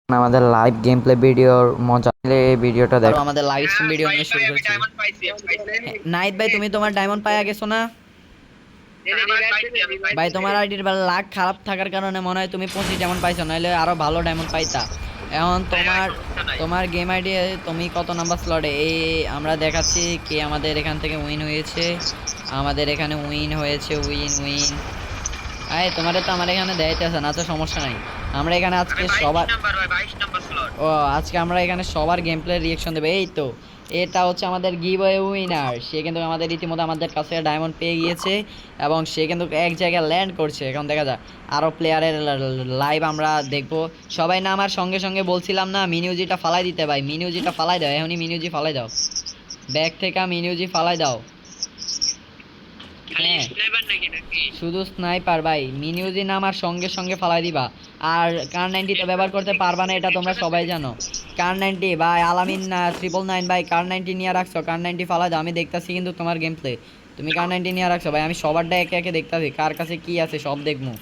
আমাদের live game play ভিডিওর মজা নিলে এই ভিডিওটা আরো দেখো। আমাদের লাইভ স্ট্রিম ভিডিও নিয়ে শুরু করেছি। নাইট ভাই, তুমি তোমার ডায়মন্ড পাইয়া গেছো না ভাই? তোমার আইডির লাক খারাপ থাকার কারণে মনে হয় তুমি 25 ডায়মন্ড পাইছো, নাহলে আরো ভালো ডায়মন্ড পাইতা। এখন তোমার তোমার গেম আইডি তুমি কত নাম্বার স্লটে? এই আমরা দেখাচ্ছি কি আমাদের এখান থেকে উইন হয়েছে। আমাদের এখানে উইন হয়েছে, উইন উইন। এই তোমারে তো আমার এখানে দেখাইতেছে না, তো সমস্যা নাই। আমরা এখানে আজকে সবার ও আজকে আমরা এখানে সবার গেম প্লে রিঅ্যাকশন দেবে। এই তো এটা হচ্ছে আমাদের গিভঅ্যাওয়ে উইনার। সে কিন্তু আমাদের ইতিমধ্যে আমাদের কাছে ডায়মন্ড পেয়ে গিয়েছে এবং সে কিন্তু এক জায়গায় ল্যান্ড করছে। এখন দেখা যায় আরও প্লেয়ারের লাইভ আমরা দেখবো। সবাই না আমার সঙ্গে সঙ্গে বলছিলাম না মিনিউজিটা ফালাই দিতে ভাই, মিনিউজিটা ফালাই দাও, এখনই মিনিউজি ফালাই দাও, ব্যাগ থেকে মিনিউজি ফালাই দাও। হ্যাঁ, শুধু স্নাইপার ভাই, মিনিউজি নামার সঙ্গে সঙ্গে ফালাই দিবা। আর কার 90 তো ব্যবহার করতে পারবা না, এটা তোমরা সবাই জানো। কার 90 ভাই, আলামিন 999 ভাই কার 90 নিয়ে রাখছো, কার 90 ফালাই দাও। আমি দেখতাছি কিন্তু তোমার গেম প্লে, তুমি কার 90 নিয়ে রাখছো ভাই। আমি সবারটা একে একে দেখতাছি, কার কাছে কি আছে সব দেখবো।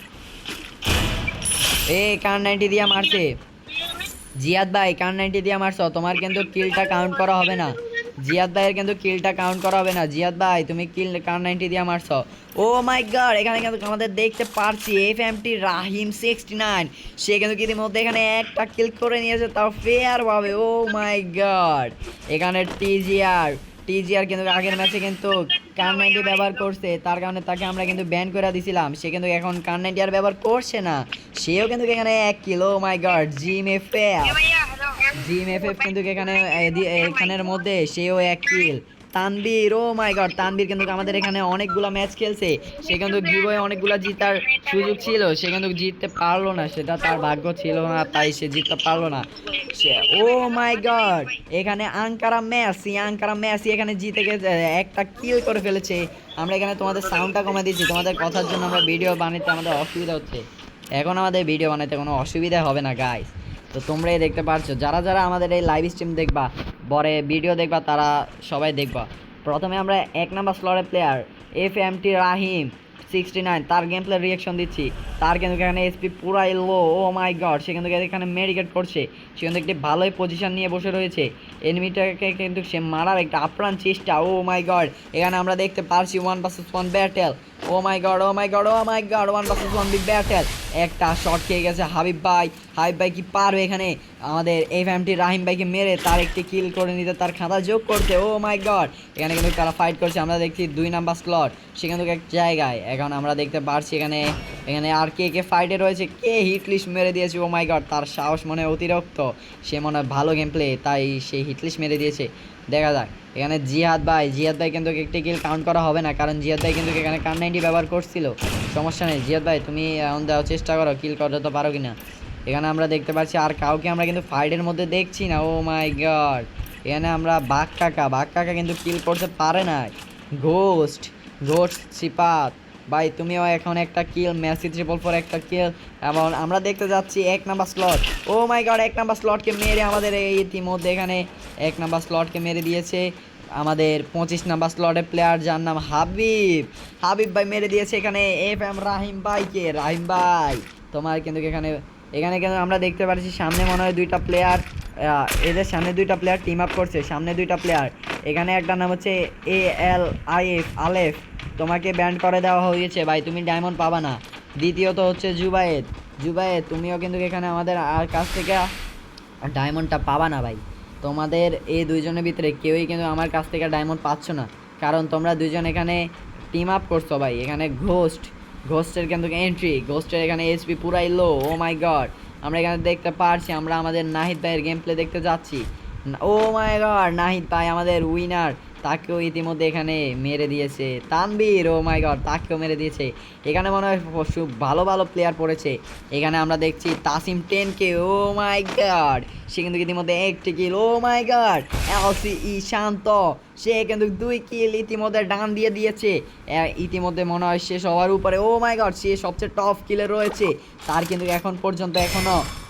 এ কার 90 দিয়া মারছে জিয়াদ ভাই, কার 90 দিয়া মারছো, তোমার কিন্তু কিলটা কাউন্ট করা হবে না। জিয়াদ ভাইয়ের কিন্তু কিলটা কাউন্ট করা হবে না। জিয়াদ ভাই, তুমি কিল কার 90 দিয়া মারছো। ও মাই গড, এখানে কিন্তু আমাদের দেখতে পারছি এফএমটি রাহিম 69, সে কিন্তু ইতিমধ্যে এখানে একটা কিল করে নিয়েছে, তাও ফেয়ার ভাবে। ও মাই গড, এখানে টিজিআর টিজিআর কিন্তু আগের ম্যাচে কিন্তু কার 90 ব্যবহার করছে, তার কারণে তাকে আমরা কিন্তু ব্যান করে দিছিলাম। সে কিন্তু এখন কার 90 আর ব্যবহার করছে না, সেও কিন্তু এখানে এক কিল। ও মাই গড, জিএমএফএফ কিন্তু এখানে এখানের মধ্যে সেও এক কিল। তানবীর, ও মাই গড, তানবীর কিন্তু আমাদের এখানে অনেকগুলা ম্যাচ খেলছে, সে কিন্তু গিভওয়ে অনেকগুলা জিতার সুযোগ ছিল, সে কিন্তু জিততে পারলো না, সেটা তার ভাগ্য ছিল না, তাই সে জিততে পারলো না। ও মাই গড, এখানে আঙ্কারা মেসি এখানে জিতে গেছে, একটা কিল করে ফেলেছে। আমরা এখানে তোমাদের সাউন্ডটা কমে দিচ্ছি, তোমাদের কথার জন্য আমরা ভিডিও বানাতে আমাদের অসুবিধা হচ্ছে। এখন আমাদের ভিডিও বানাতে কোনো অসুবিধা হবে না গাইস। তো তোমরাই দেখতে পারছো, যারা যারা আমাদের এই লাইভ স্ট্রিম দেখবা, পরে ভিডিও দেখবা, তারা সবাই দেখবা। প্রথমে আমরা 1 নাম্বার স্লটের প্লেয়ার এফএমটি রাহিম 69, তার গেম প্লে রিয়াকশন দিচ্ছি। তার কিন্তু এখানে এসপি পুরাই লো। ও মাই গড, সে কিন্তু এখানে মেডিকেট করছে, সে কিন্তু একটি ভালোই পজিশন নিয়ে বসে রয়েছে। এনিমিটাকে কিন্তু সে মারার একটা আপ্রাণ চেষ্টা। ও মাই গড, এখানে আমরা দেখতে পারছি 1 vs 1 ব্যাটেল। ও মাই গড, ও মাই গড, ও মাই গড, 1 vs 1 বিগ ব্যাটেল। একটা শট খেয়ে গেছে হাবিব ভাই। হাবিব ভাই কি পারবে এখানে আমাদের এফএমটি রাহিম ভাইকে মেরে তার একটি কিল করে নিতে, তার খাতা যোগ করতে? ও মাই গড, এখানে কিন্তু তারা ফাইট করছে। আমরা দেখছি 2 নাম্বার স্লট, সে কিন্তু এক জায়গায়। এখন আমরা দেখতে পারছি এখানে এখানে আর কে কে ফাইটে রয়েছে, কে হিটলিস্ট মেরে দিয়েছে। ও মাই গড, তার সাহস মনে হয় অতিরিক্ত, সে মনে হয় ভালো গেম প্লে, তাই সে হিটলিস্ট মেরে দিয়েছে। দেখা যাক এখানে জিহাদ ভাই কিন্তু একটি কিল কাউন্ট করা হবে না, কারণ জিহাদ ভাই কিন্তু এখানে কার 90 ব্যবহার করছিল। সমস্যা নেই জিহাদ ভাই, তুমি এখন দেওয়ার চেষ্টা করো, কিল করতে পারো কিনা। এখানে আমরা দেখতে পাচ্ছি আর কাউকে আমরা কিন্তু ফাইটের মধ্যে দেখছি না। ও মাই গড, এখানে আমরা বাঘ কাকা কিন্তু কিল করতে পারে না। ঘোস্ট ঘোস্ট সিপাত ভাই, তুমিও এখন একটা কিল, মেসি 444 একটা কিল। এবং আমরা দেখতে যাচ্ছি 1 নাম্বার স্লট। ও মাই গড, 1 নাম্বার স্লটকে মেরে আমাদের এই ইতিমধ্যে এখানে 1 নাম্বার স্লটকে মেরে দিয়েছে আমাদের 25 নাম্বার স্লটের প্লেয়ার, যার নাম হাবিব ভাই মেরে দিয়েছে এখানে এফএম রাহিম ভাইকে। রাহিম ভাই, তোমার কিন্তু এখানে এখানে কিন্তু আমরা দেখতে পাচ্ছি সামনে মনে হয় 2টা প্লেয়ার, এদের সামনে 2টা প্লেয়ার টিম আপ করছে, সামনে 2টা প্লেয়ার। এখানে একটা নাম হচ্ছে আলেফ, তোমাকে ব্যান্ড করে দেওয়া হয়েছে ভাই, তুমি ডায়মন্ড পাবা না। দ্বিতীয়ত হচ্ছে জুবায়েদ, তুমিও কিন্তু এখানে আমাদের আর কাছ থেকে ডায়মন্ডটা পাবা না ভাই। তোমাদের এই দুইজনের ভিতরে কেউই কিন্তু আমার কাছ থেকে ডায়মন্ড পাচ্ছ না, কারণ তোমরা দুইজন এখানে টিম আপ করছো ভাই। এখানে ঘোস্টের কিন্তু ঘোস্টের এখানে এসপি পুরাই লো। ও মাই গড, আমরা এখানে দেখতে পারছি, আমরা আমাদের নাহিদ ভাইয়ের গেম প্লে দেখতে যাচ্ছি। ও মাই গড, নাহিদ ভাই আমাদের উইনার, তাকেও ইতিমধ্যে এখানে মেরে দিয়েছে। তানবীর, ও মাই গড, তাকেও মেরে দিয়েছে। এখানে মনে হয় ভালো ভালো প্লেয়ার পড়েছে। এখানে আমরা দেখছি তাসিম 10কে। ও মাই গড, সে কিন্তু ইতিমধ্যে একটি কিল। ও মাই গড, শান্ত, সে কিন্তু 2 কিল ইতিমধ্যে ডান দিয়ে দিয়েছে। ইতিমধ্যে মনে হয় সে সবার উপরে। ও মাই গড, সে সবচেয়ে টপ কিলে রয়েছে। তার কিন্তু এখন পর্যন্ত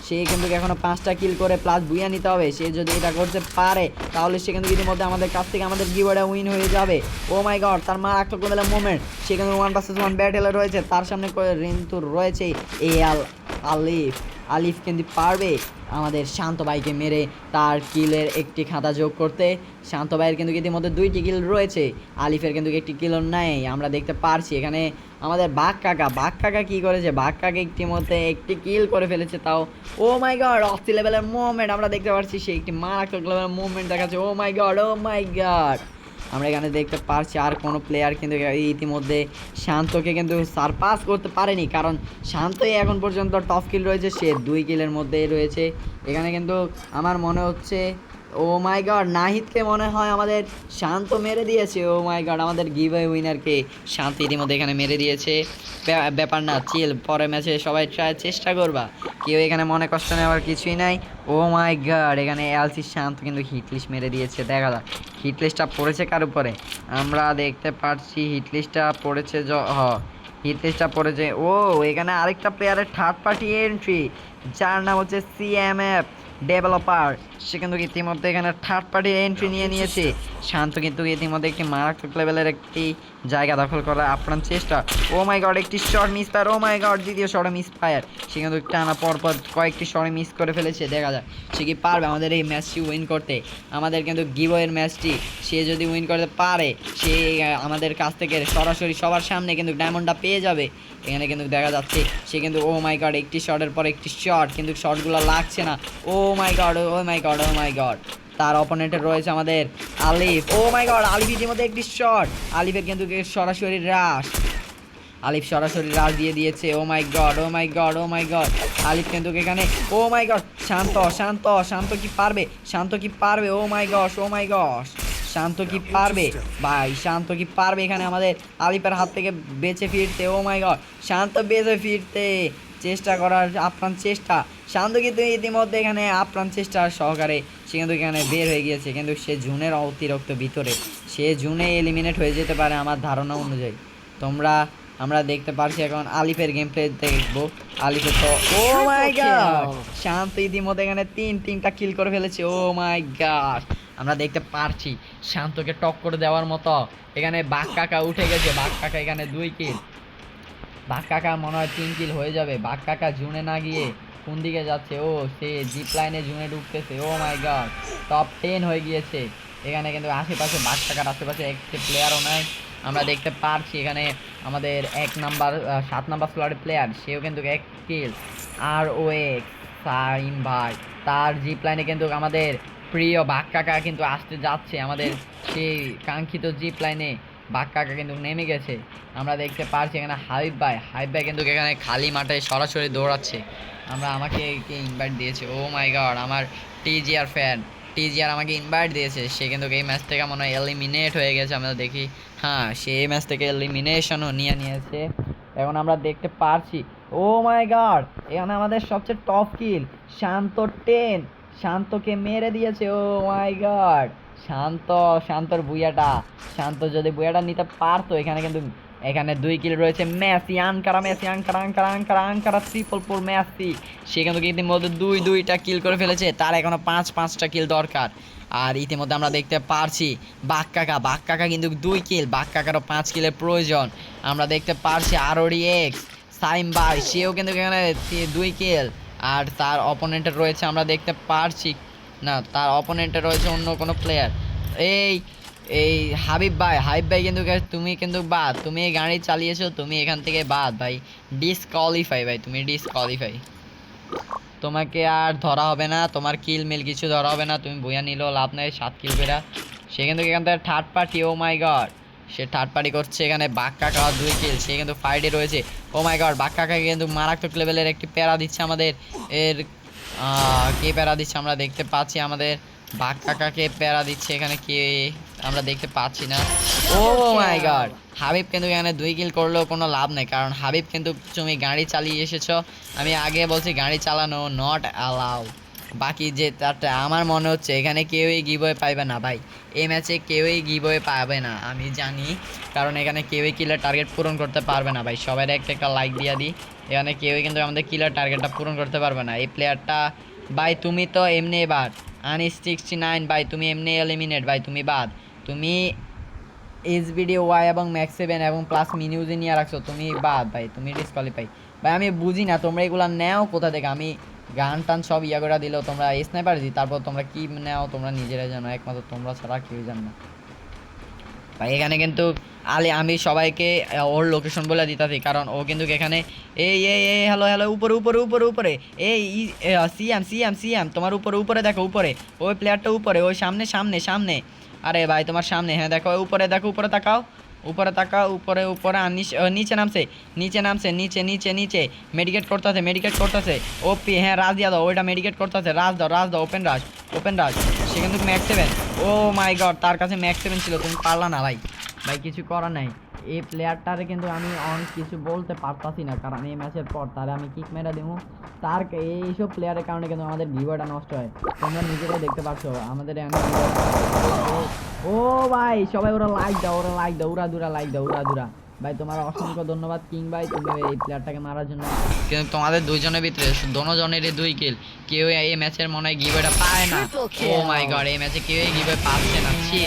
সে কিন্তু এখনো 5টা কিল করে প্লাস বুইয়া নিতে হবে। সে যদি এটা করতে পারে তাহলে সে কিন্তু ইতিমধ্যে আমাদের কাছ থেকে আমাদের গিভওয়েটা উইন হয়ে যাবে। ও মাই গড, তার মারাত্মক লেভেলের মোমেন্ট, সে কিন্তু 1 vs 1 ব্যাটেলে রয়েছে, তার সামনে কিন্তু রয়েছে আলিফ কিন্তু পারবে আমাদের শান্ত ভাইকে মেরে তার কিলের একটি খাতা যোগ করতে। শান্ত ভাইয়ের কিন্তু ইতিমধ্যে 2টি কিল রয়েছে, আলিফের কিন্তু একটি কিলও নেই। আমরা দেখতে পারছি এখানে আমাদের বাঘ কাকা কী করেছে, বাঘ কাকা ইতিমধ্যে একটি কিল করে ফেলেছে, তাও ও মাই গড অস্থি লেভেলের মুভমেন্ট আমরা দেখতে পাচ্ছি, সে একটি মারাত্মক লেভেলের মুভমেন্ট দেখাচ্ছে। ও মাই গড আমরা এখানে দেখতে পারছি আর কোনো প্লেয়ার কিন্তু ইতিমধ্যে শান্তকে কিন্তু সারপাস করতে পারেনি, কারণ শান্তই এখন পর্যন্ত টপ কিল রয়েছে, সে 2 কিলের মধ্যেই রয়েছে। এখানে কিন্তু আমার মনে হচ্ছে ও মাই গড নাহিদকে মনে হয় আমাদের শান্ত মেরে দিয়েছে। ও মাই গড আমাদের গিভওয়ে উইনারকে শান্ত ইতিমধ্যে এখানে মেরে দিয়েছে। ব্যাপার না, চিল, পরের ম্যাচে সবাই চেষ্টা করবা, কেউ এখানে মনে কষ্ট নেওয়ার কিছুই নাই। ও মাই গড এখানে এলসি শান্ত কিন্তু হিটলিস্ট মেরে দিয়েছে। দেখা যাক হিটলিস্টটা পড়েছে কার উপরে, আমরা দেখতে পাচ্ছি হিটলিস্টটা পড়েছে হিটলিস্টটা পড়েছে। ও এখানে আরেকটা প্লেয়ারের থার্ড পার্টি এন্ট্রি, যার নাম হচ্ছে সিএমএফ ডেভেলপার, সে কিন্তু ইতিমধ্যে এখানে থার্ড পার্টি এন্ট্রি নিয়ে নিয়েছে। শান্ত কিন্তু ইতিমধ্যে একটি মারাত্মক লেভেলের একটি জায়গা দখল করার আপ্রাণ চেষ্টা। ও মাই গড একটি শট মিস ফায়ার, ও মাই গড দ্বিতীয় শটে মিস ফায়ার, সে কিন্তু টানা পরপর কয়েকটি শটে মিস করে ফেলেছে। দেখা যাক সে কি পারবে আমাদের এই ম্যাচটি উইন করতে। আমাদের কিন্তু গিভওয়ের ম্যাচটি সে যদি উইন করতে পারে, সে আমাদের কাছ থেকে সরাসরি সবার সামনে কিন্তু ডায়মন্ডটা পেয়ে যাবে। এখানে কিন্তু দেখা যাচ্ছে সে কিন্তু ও মাই গড একটি শটের পর একটি শট, কিন্তু শটগুলো লাগছে না। ও মাই গড তার অপোনেন্টে রয়েছে আমাদের আলিফ। ও মাই গড আলিফ ইতিমধ্যে একটি শট, আলিফের কিন্তু সরাসরি আলিফ সরাসরি রাশ দিয়ে দিয়েছে। ও মাই গড আলিফ কিন্তু এখানে ও মাই গড শান্ত কি পারবে ও মাই গশ শান্ত কি পারবে ভাই, শান্ত কি পারবে এখানে আমাদের আলিফের হাত থেকে বেঁচে ফিরতে। ও মাই গড শান্ত বেঁচে ফিরতে চেষ্টা করার আপ্রাণ চেষ্টা, শান্ত কিন্তু ইতিমধ্যে এখানে আপ্রাণ চেষ্টা সহকারে সে কিন্তু এখানে বের হয়ে গিয়েছে, কিন্তু সে জুনের অতিরিক্ত ভিতরে, সে জুনে এলিমিনেট হয়ে যেতে পারে আমার ধারণা অনুযায়ী। আমরা দেখতে পারছি এখন আলিফের গেম প্লে দেখবো। আলিফের তো ও মাই গড শান্ত ইতিমধ্যে এখানে তিনটা কিল করে ফেলেছে। ও মাই গড আমরা দেখতে পারছি শান্তকে টক করে দেওয়ার মতো এখানে বাঘ কাকা উঠে গেছে। বাঘ কাকা এখানে 2 কিল, বাঘ কাকা মনে হয় 3 কিল হয়ে যাবে। বাঘ কাকা জুনে না গিয়ে কোন দিকে যাচ্ছে, ও সে জিপ লাইনে জুনে ঢুকতেছে। ও মাই গড টপ 10 হয়ে গিয়েছে। এখানে কিন্তু আশেপাশে বাঘ কাকার আশেপাশে একটি প্লেয়ারও নাই। আমরা দেখতে পারছি এখানে আমাদের 7 নাম্বার স্লটের প্লেয়ার, সেও কিন্তু 1 কিল। আর ও সাইম ভাই তার জিপ লাইনে কিন্তু আমাদের প্রিয় বাঘ কাকা কিন্তু আসতে যাচ্ছে, আমাদের সেই কাঙ্ক্ষিত জিপ লাইনে বাঘ কাকা কিন্তু নেমে গেছে। আমরা দেখতে পারছি এখানে হাবিব ভাই কিন্তু এখানে খালি মাঠে সরাসরি দৌড়াচ্ছে। আমাকে ইনভাইট দিয়েছে। ও মাই গড আমার টিজিআর আমাকে ইনভাইট দিয়েছে, সে কিন্তু এই ম্যাচ থেকে মনে হয় এলিমিনেট হয়ে গেছে। আমরা দেখি হ্যাঁ সে এই ম্যাচ থেকে এলিমিনেশনও নিয়েছে। এখন আমরা দেখতে পারছি ও মাই গড এখানে আমাদের সবচেয়ে টপ কিল শান্ত 10, শান্তকে মেরে দিয়েছে। ও মাই গড শান্তর শান্ত যদি বুয়াটা নিতে পারতো, এখানে 2 কিল রয়েছে। মেসি আনকারা ট্রিপল ফোর মেসি, সে কিন্তু ইতিমধ্যে 2টা কিল করে ফেলেছে, তার এখনো 5টা কিল দরকার। আর ইতিমধ্যে আমরা দেখতে পারছি বাঘ কাকা কিন্তু 2 কিল, বাঘ কাকারও 5 কিলের প্রয়োজন। আমরা দেখতে পারছি আরোডি এক্স সাইম ভাই, সেও কিন্তু এখানে 2 কিল। আর তার অপোনেন্টের রয়েছে আমরা দেখতে পারছি না, তার অপোনেন্টে রয়েছে অন্য কোনো প্লেয়ার। এই হাবিব ভাই কিন্তু তুমি কিন্তু তুমি এই গাড়ি চালিয়েছো, তুমি এখান থেকে ভাই ডিসকোয়ালিফাই ভাই, তুমি ডিসকোয়ালিফাই, তোমাকে আর ধরা হবে না, তোমার কিল মিল কিছু ধরা হবে না, তুমি বইয়া নিলেও লাভ নাই 7 কিল করে। সে কিন্তু এখান থেকে থার্ড পার্টি। ও মাই গড সে থার্ড পার্টি করছে এখানে। বাঘ কাকা 2 কিল, সে কিন্তু ফাইটে রয়েছে। ও মাই গড বাঘ কাকা কিন্তু মারাত্মক লেভেলের একটি প্যারা দিচ্ছে আমাদের কে প্যারা দিচ্ছে আমরা দেখতে পাচ্ছি, আমাদের বাঘ কাকাকে প্যারা দিচ্ছে এখানে কে আমরা দেখতে পাচ্ছি না। ও মাই গড হাবিব কিন্তু এখানে 2 কিল করলেও কোনো লাভ নেই, কারণ হাবিব কিন্তু তুমি গাড়ি চালিয়ে এসেছো, আমি আগে বলছি গাড়ি চালানো নট অ্যালাউ। বাকি যে তারটা আমার মনে হচ্ছে এখানে কেউই গিভওয়ে পাইবে না ভাই, এই ম্যাচে কেউই গিভওয়ে পাবে না আমি জানি, কারণ এখানে কেউই কিলার টার্গেট পূরণ করতে পারবে না ভাই। সবাই একটা লাইক দিয়ে দিই, এখানে কেউই কিন্তু আমাদের কিলার টার্গেটটা পূরণ করতে পারবে না। এই প্লেয়ারটা ভাই তুমি তো এমনি বাদ, আনিস 69 ভাই তুমি এমনি এলিমিনেট ভাই, তুমি এইচবিডি ওয়াই এবং ম্যাক্স 7 এবং প্লাস মিনিউজি নিয়ে রাখছো, তুমি ভাই তুমি ডিসকোয়ালিফাই ভাই। আমি বুঝি না তোমরা এগুলো নেও কোথা থেকে, আমি গান টান সব ইয়া করে দিল, তোমরা স্নাইপার দি, তারপর তোমরা কি নাও তোমরা নিজেরাই জানো, একমাত্র তোমরা ছাড়া কেউ জানো না ভাই। এখানে কিন্তু আমি সবাইকে ওর লোকেশন বলে দিতেছি, কারণ ও কিন্তু এখানে এই এই এই হ্যালো হ্যালো উপরে উপরে উপরে উপরে এই সিএম সিএম সিএম তোমার উপরে উপরে দেখো, উপরে ওই প্লেয়ারটা উপরে, ওই সামনে সামনে সামনে, আরে ভাই তোমার সামনে, হ্যাঁ দেখো উপরে, দেখো উপরে তাকাও, উপরে তাকাও, উপরে উপরে, আর নিচে নামছে, নিচে নামছে, নিচে নিচে নিচে মেডিকেট করতেছে, মেডিকেট করতেছে, ওপি হ্যাঁ রাজ দিয়া দাও, ওইটা মেডিকেট করতেছে, রাজ দাও রাজ দাও, ওপেন রাজ ওপেন রাজ। সে কিন্তু ম্যাক্স 7, ও মাই গড তার কাছে ম্যাক্স 7 ছিল, তুমি পারলা না ভাই, ভাই কিছু করার নাই। এই প্লেয়ারটারে কিন্তু আমি অনেক কিছু বলতে পারতাছি না, কারণ এই ম্যাচের পর তারে আমি কিক মেরা দেবো। তার এইসব প্লেয়ারের কারণে কিন্তু আমাদের ভিউটা নষ্ট হয়, তোমরা নিজেরাই দেখতে পাচ্ছ আমাদের ও ভাই সবাই ওরা লাইক দাও, ওরা লাইক দাও, উড়া দুরা লাইক দাও, উড়া দুরা ভাই। তোমার অসংখ্য ধন্যবাদ কিং ভাই, তুমি এই প্লেয়ারটাকে মারার জন্য। কিন্তু তোমাদের দুইজনের ভিতরে দোনোজনেরই 2 কিল, কেউ এই ম্যাচের মনে হয় গিভওয়েটা পায় না। ও মাই গড এই ম্যাচে কেউ গিভওয়ে পাচ্ছে না, ছি।